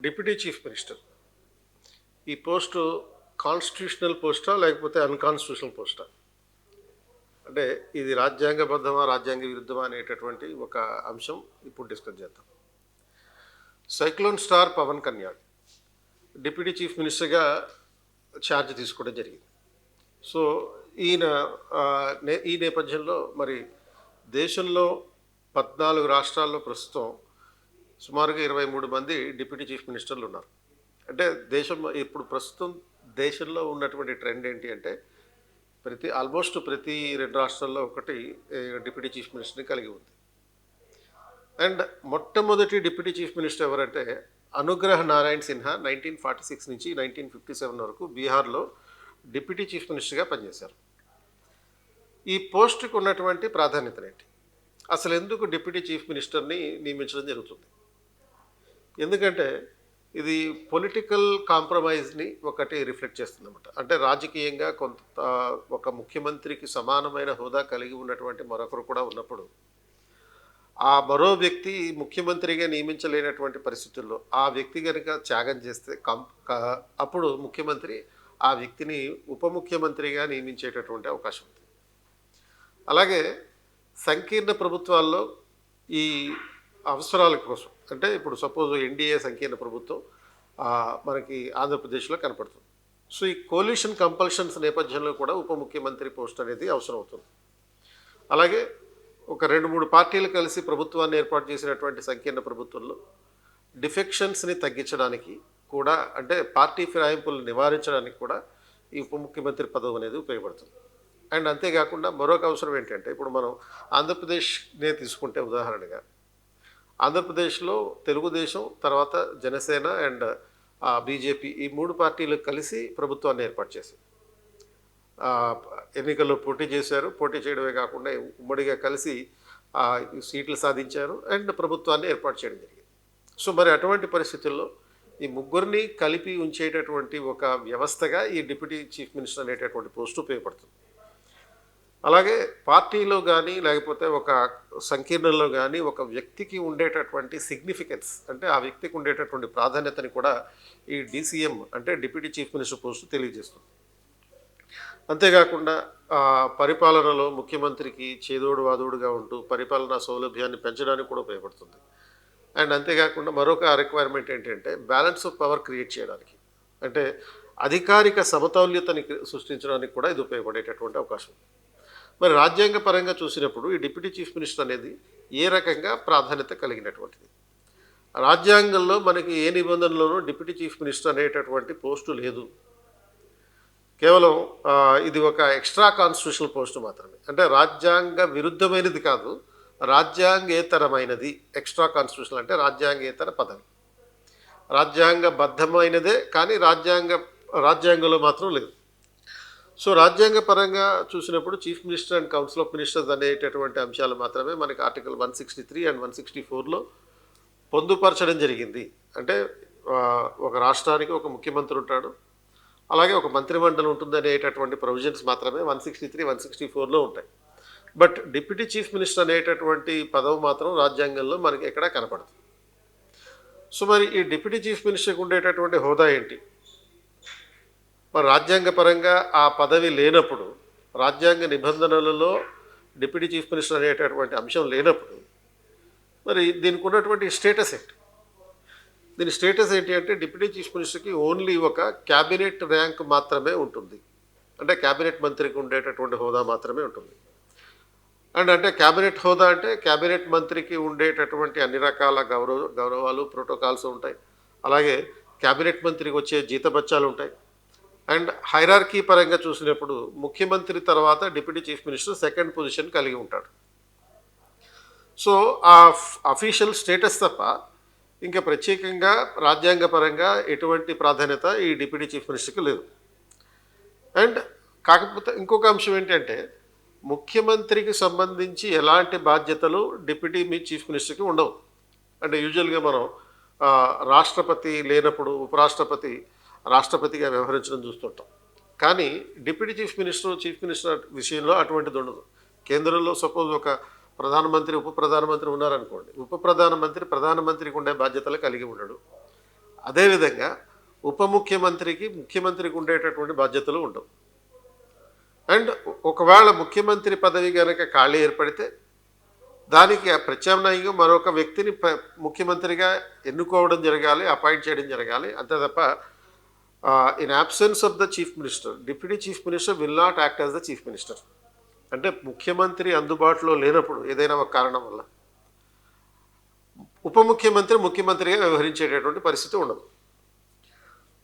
Deputy chief minister ఈ post constitutional పోస్టా లేకపోతే unconstitutional పోస్టా? అంటే ఇది రాజ్యాంగబద్ధమా రాజ్యాంగ విరుద్ధమా అనేటటువంటి ఒక అంశం ఇప్పుడు డిస్కస్ చేద్దాం. Cyclone star Pawan Kalyan deputy chief మినిస్టర్గా ఛార్జ్ తీసుకోవడం జరిగింది. సో ఈయన ఈ నేపథ్యంలో మరి దేశంలో 14 రాష్ట్రాల్లో ప్రస్తుతం సుమారుగా 23 మంది డిప్యూటీ చీఫ్ మినిస్టర్లు ఉన్నారు. అంటే ఇప్పుడు ప్రస్తుతం దేశంలో ఉన్నటువంటి ట్రెండ్ ఏంటి అంటే ఆల్మోస్ట్ ప్రతి 2 రాష్ట్రాల్లో ఒకటి డిప్యూటీ చీఫ్ మినిస్టర్ని కలిగి ఉంది. అండ్ మొట్టమొదటి డిప్యూటీ చీఫ్ మినిస్టర్ ఎవరంటే అనుగ్రహ్ నారాయణ్ సిన్హా 1946 నుంచి 1957 వరకు బీహార్లో డిప్యూటీ చీఫ్ మినిస్టర్గా పనిచేశారు. ఈ పోస్టుకు ఉన్నటువంటి ప్రాధాన్యత ఏంటి? అసలు ఎందుకు డిప్యూటీ చీఫ్ మినిస్టర్ని నియమించడం జరుగుతుంది? ఎందుకంటే ఇది పొలిటికల్ కాంప్రమైజ్ని ఒకటి రిఫ్లెక్ట్ చేస్తుందన్నమాట. అంటే రాజకీయంగా ఒక ముఖ్యమంత్రికి సమానమైన హోదా కలిగి ఉన్నటువంటి మరొకరు కూడా ఉన్నప్పుడు ఆ మరో వ్యక్తి ముఖ్యమంత్రిగా నియమించలేనటువంటి పరిస్థితుల్లో ఆ వ్యక్తి కనుక త్యాగం చేస్తే అప్పుడు ముఖ్యమంత్రి ఆ వ్యక్తిని ఉప ముఖ్యమంత్రిగా నియమించేటటువంటి అవకాశం ఉంది. అలాగే సంకీర్ణ ప్రభుత్వాల్లో ఈ అవసరాల కోసం, అంటే ఇప్పుడు సపోజ్ ఎన్డీఏ సంకీర్ణ ప్రభుత్వం మనకి ఆంధ్రప్రదేశ్లో కనపడుతుంది. సో ఈ కోalition కంపల్షన్స్ నేపథ్యంలో కూడా ఉప ముఖ్యమంత్రి పోస్ట్ అనేది అవసరం అవుతుంది. అలాగే ఒక 2-3 పార్టీలు కలిసి ప్రభుత్వాన్ని ఏర్పాటు చేసినటువంటి సంకీర్ణ ప్రభుత్వంలో డిఫెక్షన్స్ని తగ్గించడానికి కూడా, అంటే పార్టీ ఫిరాయింపులను నివారించడానికి కూడా ఈ ఉప ముఖ్యమంత్రి పదవి అనేది ఉపయోగపడుతుంది. అండ్ అంతేకాకుండా మరొక అవసరం ఏంటంటే ఇప్పుడు మనం ఆంధ్రప్రదేశ్నే తీసుకుంటే ఉదాహరణగా ఆంధ్రప్రదేశ్లో తెలుగుదేశం, తర్వాత జనసేన అండ్ బీజేపీ ఈ 3 పార్టీలు కలిసి ప్రభుత్వాన్ని ఏర్పాటు చేశారు. ఎన్నికల్లో పోటీ చేశారు. పోటీ చేయడమే కాకుండా ఉమ్మడిగా కలిసి సీట్లు సాధించారు అండ్ ప్రభుత్వాన్ని ఏర్పాటు చేయడం జరిగింది. సో మరి అటువంటి పరిస్థితుల్లో ఈ ముగ్గురిని కలిపి ఉంచేటటువంటి ఒక వ్యవస్థగా ఈ డిప్యూటీ చీఫ్ మినిస్టర్ అనేటటువంటి పోస్టు ఉపయోగపడుతుంది. అలాగే పార్టీలో కానీ లేకపోతే ఒక సంకీర్ణంలో కానీ ఒక వ్యక్తికి ఉండేటటువంటి సిగ్నిఫికెన్స్, అంటే ఆ వ్యక్తికి ఉండేటటువంటి ప్రాధాన్యతని కూడా ఈ డీసీఎం అంటే డిప్యూటీ చీఫ్ మినిస్టర్ పోస్టు తెలియజేస్తుంది. అంతేకాకుండా పరిపాలనలో ముఖ్యమంత్రికి చేదోడు వాదోడుగా ఉంటూ పరిపాలనా సౌలభ్యాన్ని పెంచడానికి కూడా ఉపయోగపడుతుంది. అండ్ అంతేకాకుండా మరొక రిక్వైర్మెంట్ ఏంటంటే బ్యాలెన్స్ ఆఫ్ పవర్ క్రియేట్ చేయడానికి, అంటే అధికారిక సమతౌల్యతని సృష్టించడానికి కూడా ఇది ఉపయోగపడేటటువంటి అవకాశం. మరి రాజ్యాంగ పరంగా చూసినప్పుడు ఈ డిప్యూటీ చీఫ్ మినిస్టర్ అనేది ఏ రకంగా ప్రాధాన్యత కలిగినటువంటిది? రాజ్యాంగంలో మనకి ఏ నిబంధనలోనూ డిప్యూటీ చీఫ్ మినిస్టర్ అనేటటువంటి పోస్టు లేదు. కేవలం ఇది ఒక ఎక్స్ట్రా కాన్స్టిట్యూషనల్ పోస్టు మాత్రమే. అంటే రాజ్యాంగ విరుద్ధమైనది కాదు, రాజ్యాంగేతరమైనది. ఎక్స్ట్రా కాన్స్టిట్యూషనల్ అంటే రాజ్యాంగేతర పదవి. రాజ్యాంగబద్ధమైనదే కానీ రాజ్యాంగంలో మాత్రం లేదు. సో రాజ్యాంగ పరంగా చూసినప్పుడు chief minister and council of ministers అనేటటువంటి అంశాలు మాత్రమే మనకి ఆర్టికల్ 163 అండ్ 164లో పొందుపరచడం జరిగింది. అంటే ఒక రాష్ట్రానికి ఒక ముఖ్యమంత్రి ఉంటాడు, అలాగే ఒక మంత్రిమండలి ఉంటుంది అనేటటువంటి ప్రొవిజన్స్ మాత్రమే 163, 164లో ఉంటాయి. బట్ డిప్యూటీ చీఫ్ మినిస్టర్ అనేటటువంటి పదవి మాత్రం రాజ్యాంగంలో మనకి ఎక్కడా కనపడదు. సో మరి ఈ డిప్యూటీ చీఫ్ మినిస్టర్కి ఉండేటటువంటి హోదా ఏంటి? మరి రాజ్యాంగపరంగా ఆ పదవి లేనప్పుడు, రాజ్యాంగ నిబంధనలలో డిప్యూటీ చీఫ్ మినిస్టర్ అనేటటువంటి అంశం లేనప్పుడు మరి దీనికి ఉన్నటువంటి స్టేటస్ ఏంటి? దీని స్టేటస్ ఏంటి అంటే డిప్యూటీ చీఫ్ మినిస్టర్కి ఓన్లీ ఒక క్యాబినెట్ ర్యాంక్ మాత్రమే ఉంటుంది. అంటే క్యాబినెట్ మంత్రికి ఉండేటటువంటి హోదా మాత్రమే ఉంటుంది. అండ్ అంటే క్యాబినెట్ హోదా అంటే క్యాబినెట్ మంత్రికి ఉండేటటువంటి అన్ని రకాల గౌరవాలు ప్రోటోకాల్స్ ఉంటాయి. అలాగే క్యాబినెట్ మంత్రికి వచ్చే జీతబత్యాలు ఉంటాయి. అండ్ హైరార్కీ పరంగా చూసినప్పుడు ముఖ్యమంత్రి తర్వాత deputy chief minister second position కలిగి ఉంటాడు. సో ఆ అఫీషియల్ స్టేటస్ తప్ప ఇంకా ప్రత్యేకంగా రాజ్యాంగపరంగా ఎటువంటి ప్రాధాన్యత ఈ డిప్యూటీ చీఫ్ మినిస్టర్కి లేదు. అండ్ కాకపోతే ఇంకొక అంశం ఏంటంటే ముఖ్యమంత్రికి సంబంధించి ఎలాంటి బాధ్యతలు డిప్యూటీ చీఫ్ మినిస్టర్కి ఉండవు. అంటే యూజువల్గా మనం రాష్ట్రపతి లేనప్పుడు ఉపరాష్ట్రపతి రాష్ట్రపతిగా వ్యవహరించడం చూస్తుంటాం. కానీ డిప్యూటీ చీఫ్ మినిస్టర్ విషయంలో అటువంటిది ఉండదు. కేంద్రంలో సపోజ్ ఒక ప్రధానమంత్రి ఉప ప్రధానమంత్రి ఉన్నారనుకోండి, ఉప ప్రధానమంత్రి ప్రధానమంత్రికి ఉండే బాధ్యతలు కలిగి ఉండడు. అదేవిధంగా ఉప ముఖ్యమంత్రికి ముఖ్యమంత్రికి ఉండేటటువంటి బాధ్యతలు ఉండవు. అండ్ ఒకవేళ ముఖ్యమంత్రి పదవి కనుక ఖాళీ ఏర్పడితే దానికి ప్రత్యామ్నాయంగా మరొక వ్యక్తిని ముఖ్యమంత్రిగా ఎన్నుకోవడం జరగాలి, అపాయింట్ చేయడం జరగాలి. అంతే తప్ప in absence of the chief minister, deputy chief minister will not act as the chief minister. అంటే ముఖ్యమంత్రి అందుబాటులో లేనప్పుడు ఏదైనా ఒక కారణం వల్ల ఉప ముఖ్యమంత్రి ముఖ్యమంత్రిగా వ్యవహరించేటటువంటి పరిస్థితి ఉండదు.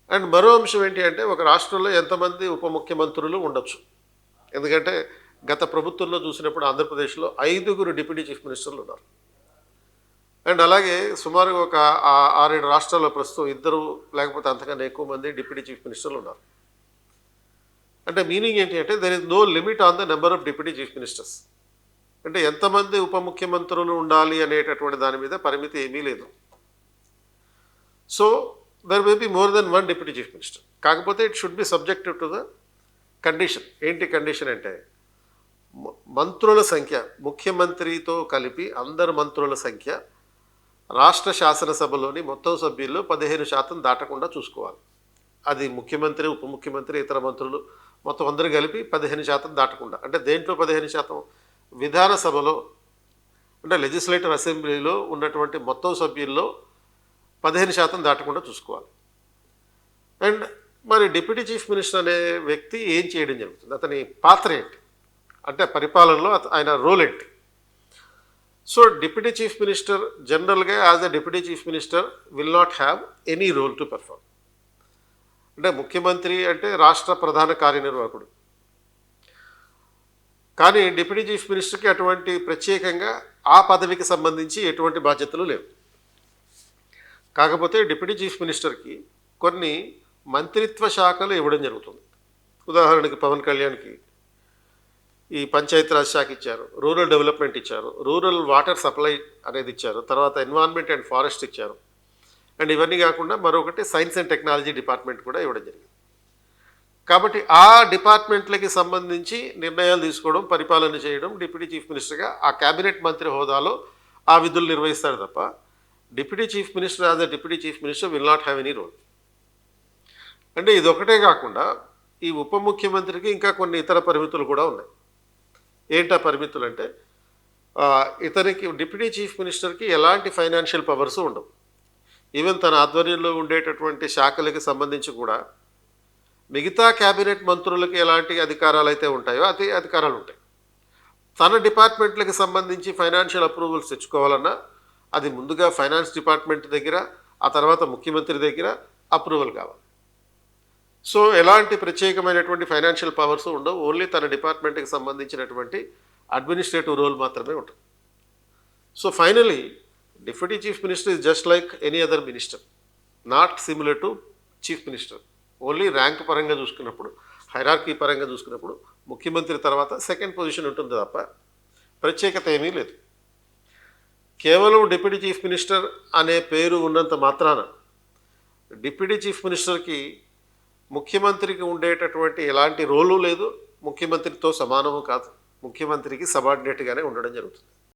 అండ్ మరో అంశం ఏంటి అంటే ఒక రాష్ట్రంలో ఎంతమంది ఉప ముఖ్యమంత్రులు ఉండొచ్చు. ఎందుకంటే గత ప్రభుత్వంలో చూసినప్పుడు ఆంధ్రప్రదేశ్లో 5 డిప్యూటీ చీఫ్ మినిస్టర్లు ఉన్నారు. అండ్ అలాగే సుమారు ఒక 6-7 రాష్ట్రాల్లో ప్రస్తుతం 2 లేకపోతే అంతకన్నా ఎక్కువ మంది డిప్యూటీ చీఫ్ మినిస్టర్లు ఉన్నారు. అంటే మీనింగ్ ఏంటి అంటే there is no limit on the number of deputy chief ministers. అంటే ఎంతమంది ఉప ముఖ్యమంత్రులు ఉండాలి అనేటటువంటి దాని మీద పరిమితి ఏమీ లేదు. So there may be more than 1 deputy chief minister. కాకపోతే it should be subjective to the condition. ఏంటి కండిషన్ అంటే మంత్రుల సంఖ్య, ముఖ్యమంత్రితో కలిపి అందరు మంత్రుల సంఖ్య రాష్ట్ర శాసనసభలోని మొత్తం సభ్యుల్లో 15% దాటకుండా చూసుకోవాలి. అది ముఖ్యమంత్రి, ఉప ముఖ్యమంత్రి, ఇతర మంత్రులు మొత్తం అందరూ కలిపి 15% దాటకుండా. అంటే దేంట్లో 15%? విధానసభలో అంటే లెజిస్లేటివ్ అసెంబ్లీలో ఉన్నటువంటి మొత్తం సభ్యుల్లో 15% దాటకుండా చూసుకోవాలి. అండ్ మరి డిప్యూటీ చీఫ్ మినిస్టర్ అనే వ్యక్తి ఏం చేయడం జరుగుతుంది, అతని పాత్ర ఏంటి అంటే పరిపాలనలో ఆయన రోల్ ఏంటి? సో డిప్యూటీ చీఫ్ మినిస్టర్ జనరల్గా as a deputy chief minister will not have any role to perform. అంటే ముఖ్యమంత్రి అంటే రాష్ట్ర ప్రధాన కార్యనిర్వాహకుడు, కానీ డిప్యూటీ చీఫ్ మినిస్టర్కి అటువంటి ప్రత్యేకంగా ఆ పదవికి సంబంధించి ఎటువంటి బాధ్యతలు లేవు. కాకపోతే డిప్యూటీ చీఫ్ మినిస్టర్కి కొన్ని మంత్రిత్వ శాఖలు ఇవ్వడం జరుగుతుంది. ఉదాహరణకి పవన్ కళ్యాణ్కి ఈ పంచాయతీరాజ్ శాఖ ఇచ్చారు, రూరల్ డెవలప్మెంట్ ఇచ్చారు, రూరల్ వాటర్ సప్లై అనేది ఇచ్చారు, తర్వాత ఎన్విరాన్మెంట్ అండ్ ఫారెస్ట్ ఇచ్చారు. అండ్ ఇవన్నీ కాకుండా మరొకటి సైన్స్ అండ్ టెక్నాలజీ డిపార్ట్మెంట్ కూడా ఇవ్వడం జరిగింది. కాబట్టి ఆ డిపార్ట్మెంట్లకి సంబంధించి నిర్ణయాలు తీసుకోవడం, పరిపాలన చేయడం డిప్యూటీ చీఫ్ మినిస్టర్గా ఆ క్యాబినెట్ మంత్రి హోదాలో ఆ విధులు నిర్వహిస్తారు తప్ప deputy chief minister as a deputy chief minister will not have any role. అంటే ఇదొకటే కాకుండా ఈ ఉప ముఖ్యమంత్రికి ఇంకా కొన్ని ఇతర పరిమితులు కూడా ఉన్నాయి. ఏంటా పరిమితులు అంటే ఇతనికి డిప్యూటీ చీఫ్ మినిస్టర్కి ఎలాంటి ఫైనాన్షియల్ పవర్స్ ఉండవు. ఈవెన్ తన ఆధ్వర్యంలో ఉండేటటువంటి శాఖలకి సంబంధించి కూడా మిగతా క్యాబినెట్ మంత్రులకి ఎలాంటి అధికారాలు అయితే ఉంటాయో అదే అధికారాలు ఉంటాయి. తన డిపార్ట్మెంట్లకు సంబంధించి ఫైనాన్షియల్ అప్రూవల్స్ తెచ్చుకోవాలన్నా అది ముందుగా ఫైనాన్స్ డిపార్ట్మెంట్ దగ్గర, ఆ తర్వాత ముఖ్యమంత్రి దగ్గర అప్రూవల్ కావాలి. సో ఎలాంటి ప్రత్యేకమైనటువంటి ఫైనాన్షియల్ పవర్స్ ఉండవు. ఓన్లీ తన డిపార్ట్మెంట్కి సంబంధించినటువంటి అడ్మినిస్ట్రేటివ్ రోల్ మాత్రమే ఉంటుంది. So finally deputy chief minister is just like any other minister, not similar to chief minister. Only rank పరంగా చూసుకున్నప్పుడు, హైరార్కీ పరంగా చూసుకున్నప్పుడు ముఖ్యమంత్రి తర్వాత సెకండ్ పొజిషన్ ఉంటుంది తప్ప ప్రత్యేకత ఏమీ లేదు. కేవలం డిప్యూటీ చీఫ్ మినిస్టర్ అనే పేరు ఉన్నంత మాత్రాన డిప్యూటీ చీఫ్ మినిస్టర్కి ముఖ్యమంత్రికి ఉండేటటువంటి ఎలాంటి రోలు లేదు, ముఖ్యమంత్రితో సమానము కాదు, ముఖ్యమంత్రికి సబార్డినేట్గానే ఉండడం జరుగుతుంది.